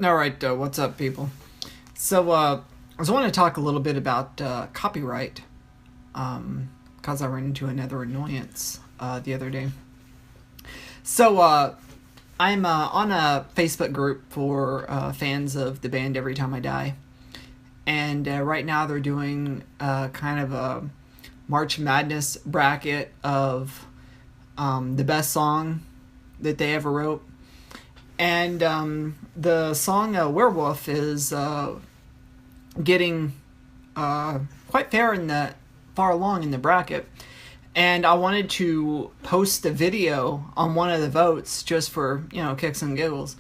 All right, what's up, people? So, I was wanting to talk a little bit about copyright, because I ran into another annoyance the other day. So, I'm on a Facebook group for fans of the band Every Time I Die, and right now they're doing kind of a March Madness bracket of the best song that they ever wrote. And the song Werewolf is getting quite far along in the bracket. And I wanted to post the video on one of the votes just for, kicks and giggles.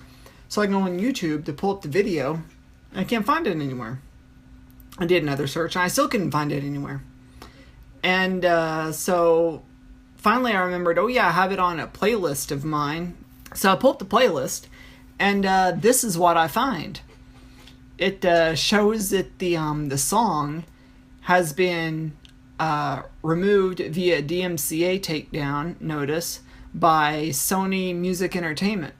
So I go on YouTube to pull up the video, and I can't find it anywhere. I did another search, and I still couldn't find it anywhere. And so finally I remembered, oh yeah, I have it on a playlist of mine. So I pull up the playlist, and this is what I find. It shows that the song has been removed via DMCA takedown notice by Sony Music Entertainment.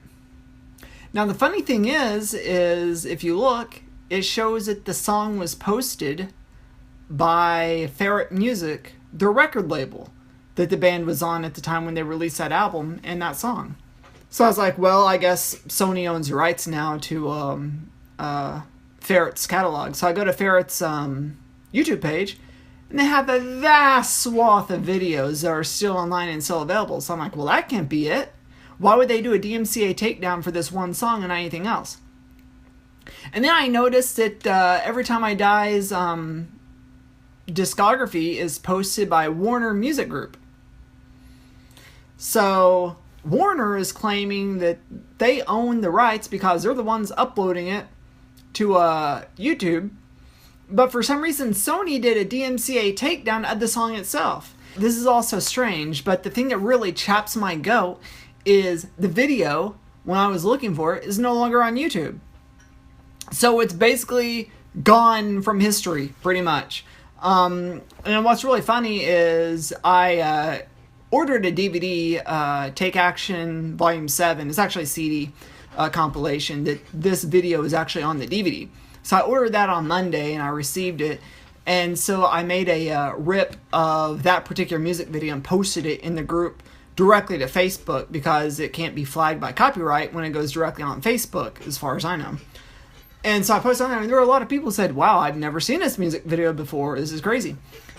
Now the funny thing is if you look, it shows that the song was posted by Ferret Music, the record label that the band was on at the time when they released that album and that song. So I was like, well, I guess Sony owns the rights now to Ferret's catalog. So I go to Ferret's YouTube page, and they have a vast swath of videos that are still online and still available. So I'm like, well, that can't be it. Why would they do a DMCA takedown for this one song and not anything else? And then I noticed that Every Time I Die's discography is posted by Warner Music Group. So Warner is claiming that they own the rights because they're the ones uploading it to YouTube. But for some reason, Sony did a DMCA takedown of the song itself. This is also strange, but the thing that really chaps my goat is the video, when I was looking for it, is no longer on YouTube. So it's basically gone from history, pretty much. And what's really funny is I ordered a DVD, Take Action Volume 7. It's actually a CD compilation that this video is actually on the DVD. So I ordered that on Monday and I received it. And so I made a rip of that particular music video and posted it in the group directly to Facebook because it can't be flagged by copyright when it goes directly on Facebook, as far as I know. And so I posted on there, and there were a lot of people who said, wow, I've never seen this music video before. This is crazy.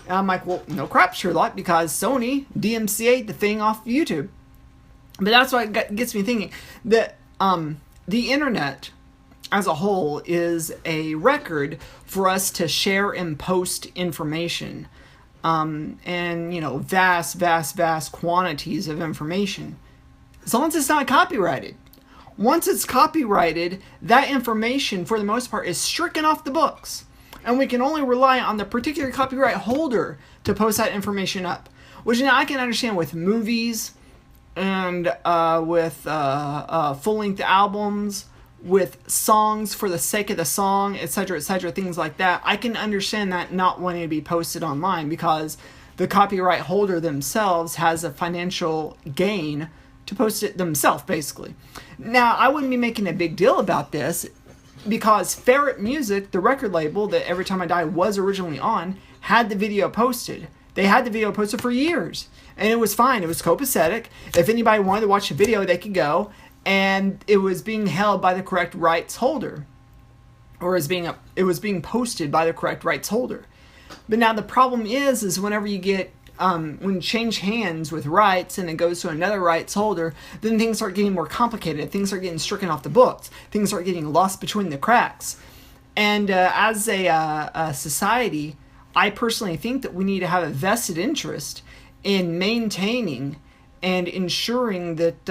And I'm like, well, no crap, Sherlock, because Sony DMCA'd the thing off YouTube. But that's what gets me thinking that the internet as a whole is a record for us to share and post information. And, vast quantities of information. As long as it's not copyrighted. Once it's copyrighted, that information, for the most part, is stricken off the books. And we can only rely on the particular copyright holder to post that information up. Which now I can understand with movies and with full-length albums, with songs for the sake of the song, etc., things like that. I can understand that not wanting to be posted online because the copyright holder themselves has a financial gain to post it themselves, basically. Now, I wouldn't be making a big deal about this because Ferret Music, the record label that Every Time I Die was originally on, had the video posted. They had the video posted for years. And it was fine. It was copacetic. If anybody wanted to watch the video, they could go. And it was being held by the correct rights holder. Or it was being posted by the correct rights holder. But now the problem is whenever you get when you change hands with rights and it goes to another rights holder, then things start getting more complicated. Things start getting stricken off the books. Things start getting lost between the cracks. And as a society, I personally think that we need to have a vested interest in maintaining and ensuring that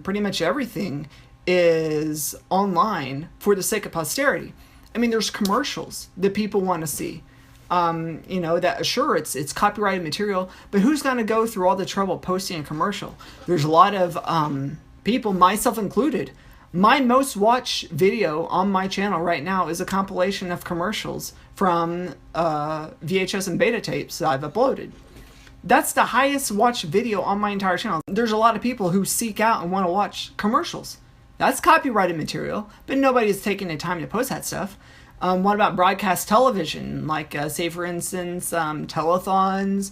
pretty much everything is online for the sake of posterity. I mean, there's commercials that people want to see. That sure it's copyrighted material, but who's going to go through all the trouble posting a commercial? There's a lot of people, myself included. My most watched video on my channel right now is a compilation of commercials from VHS and beta tapes that I've uploaded. That's the highest watched video on my entire channel. There's a lot of people who seek out and want to watch commercials. That's copyrighted material, but nobody's taking the time to post that stuff. What about broadcast television? Like, say for instance, telethons,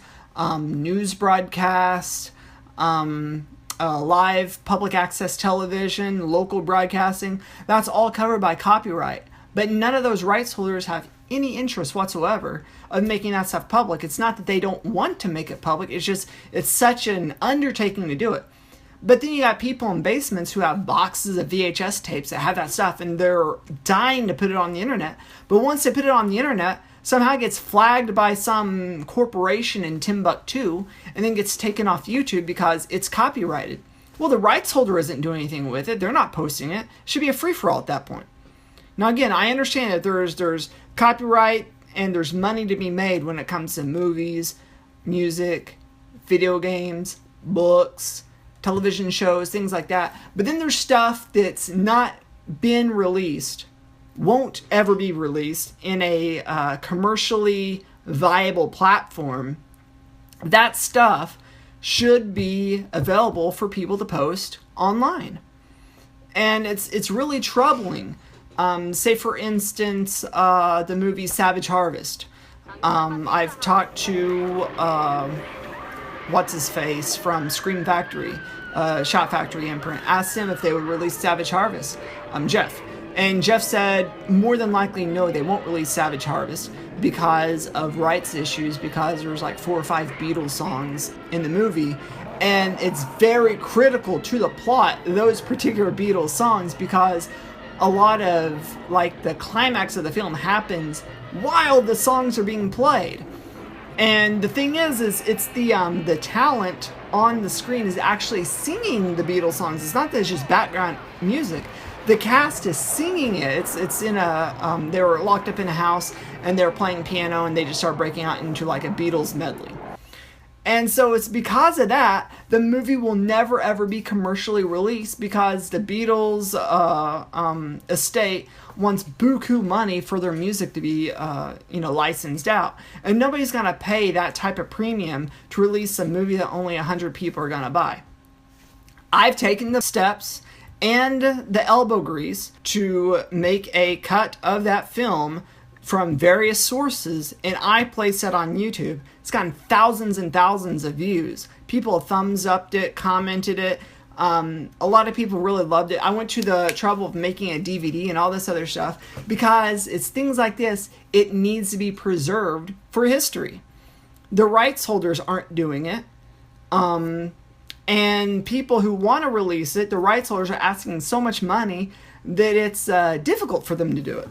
news broadcasts, live public access television, local broadcasting. That's all covered by copyright. But none of those rights holders have any interest whatsoever of making that stuff public. It's not that they don't want to make it public. It's just, it's such an undertaking to do it. But then you got people in basements who have boxes of VHS tapes that have that stuff, and they're dying to put it on the internet. But once they put it on the internet, somehow it gets flagged by some corporation in Timbuktu and then gets taken off YouTube because it's copyrighted. Well, the rights holder isn't doing anything with it. They're not posting it. It should be a free-for-all at that point. Now, again, I understand that there's copyright and there's money to be made when it comes to movies, music, video games, books, television shows, things like that. But then there's stuff that's not been released, won't ever be released in a commercially viable platform. That stuff should be available for people to post online. And it's really troubling. Say, for instance, the movie Savage Harvest. I've talked to, what's-his-face from Scream Factory, Shot Factory imprint, asked him if they would release Savage Harvest, Jeff. And Jeff said, more than likely, no, they won't release Savage Harvest because of rights issues, because there's like 4 or 5 Beatles songs in the movie. And it's very critical to the plot, those particular Beatles songs, because a lot of, like, the climax of the film happens while the songs are being played. And the thing is it's the talent on the screen is actually singing the Beatles songs. It's not that it's just background music. The cast is singing it. It's in a, they were locked up in a house and they were playing piano and they just start breaking out into like a Beatles medley. And so it's because of that, the movie will never ever be commercially released because the Beatles estate wants buku money for their music to be licensed out. And nobody's going to pay that type of premium to release a movie that only 100 people are going to buy. I've taken the steps and the elbow grease to make a cut of that film from various sources, and I placed that on YouTube. It's gotten thousands and thousands of views. People have thumbs upped it, commented it. A lot of people really loved it. I went to the trouble of making a DVD and all this other stuff because it's things like this. It needs to be preserved for history. The rights holders aren't doing it. And people who want to release it, the rights holders are asking so much money that it's difficult for them to do it.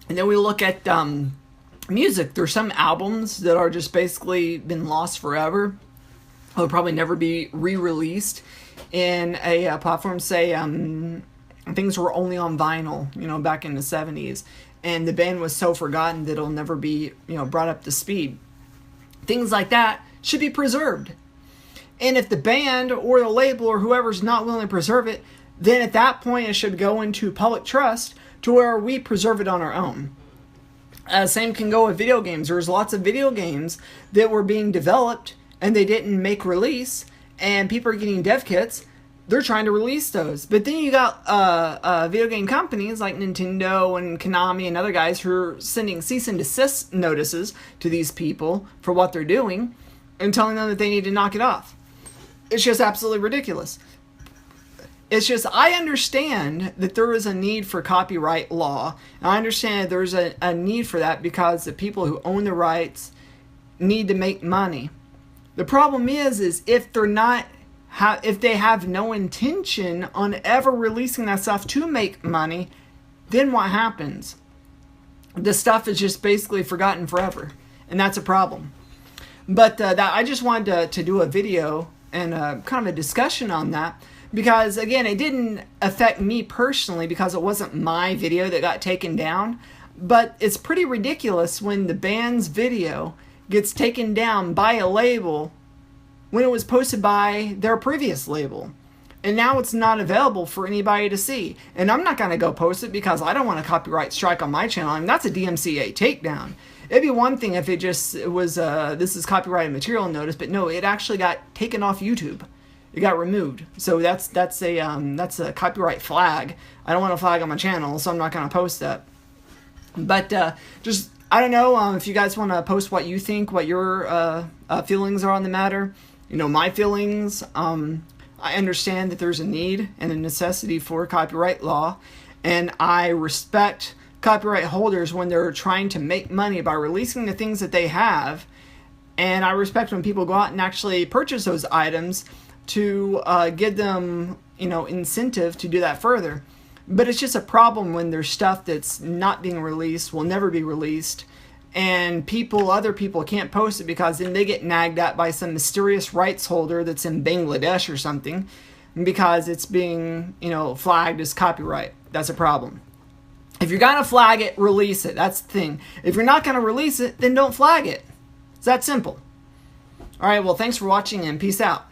And then we look at music. There's some albums that are just basically been lost forever. They'll probably never be re-released in a platform. Say things were only on vinyl, back in the 70s. And the band was so forgotten that it'll never be, brought up to speed. Things like that should be preserved. And if the band or the label or whoever's not willing to preserve it, then at that point it should go into public trust to where we preserve it on our own. Same can go with video games. There's lots of video games that were being developed and they didn't make release, and people are getting dev kits. They're trying to release those. But then you got video game companies like Nintendo and Konami and other guys who are sending cease and desist notices to these people for what they're doing and telling them that they need to knock it off. It's just absolutely ridiculous. It's just, I understand that there is a need for copyright law. And I understand that there's a need for that because the people who own the rights need to make money. The problem is if they're not, if they have no intention on ever releasing that stuff to make money, then what happens? The stuff is just basically forgotten forever. And that's a problem. But I just wanted to do a video and kind of a discussion on that. Because, again, it didn't affect me personally because it wasn't my video that got taken down. But it's pretty ridiculous when the band's video gets taken down by a label when it was posted by their previous label. And now it's not available for anybody to see. And I'm not going to go post it because I don't want a copyright strike on my channel. I mean, that's a DMCA takedown. It'd be one thing if it was, this is copyrighted material notice, but no, it actually got taken off YouTube. it got removed. So that's a copyright flag. I don't want a flag on my channel, so I'm not going to post that. But just, I don't know if you guys want to post what you think, what your feelings are on the matter. My feelings. I understand that there's a need and a necessity for copyright law, and I respect copyright holders when they're trying to make money by releasing the things that they have, and I respect when people go out and actually purchase those items to give them, incentive to do that further. But it's just a problem when there's stuff that's not being released, will never be released, and other people can't post it because then they get nagged at by some mysterious rights holder that's in Bangladesh or something because it's being, flagged as copyright. That's a problem. If you're going to flag it, release it. That's the thing. If you're not going to release it, then don't flag it. It's that simple. All right, well, thanks for watching and peace out.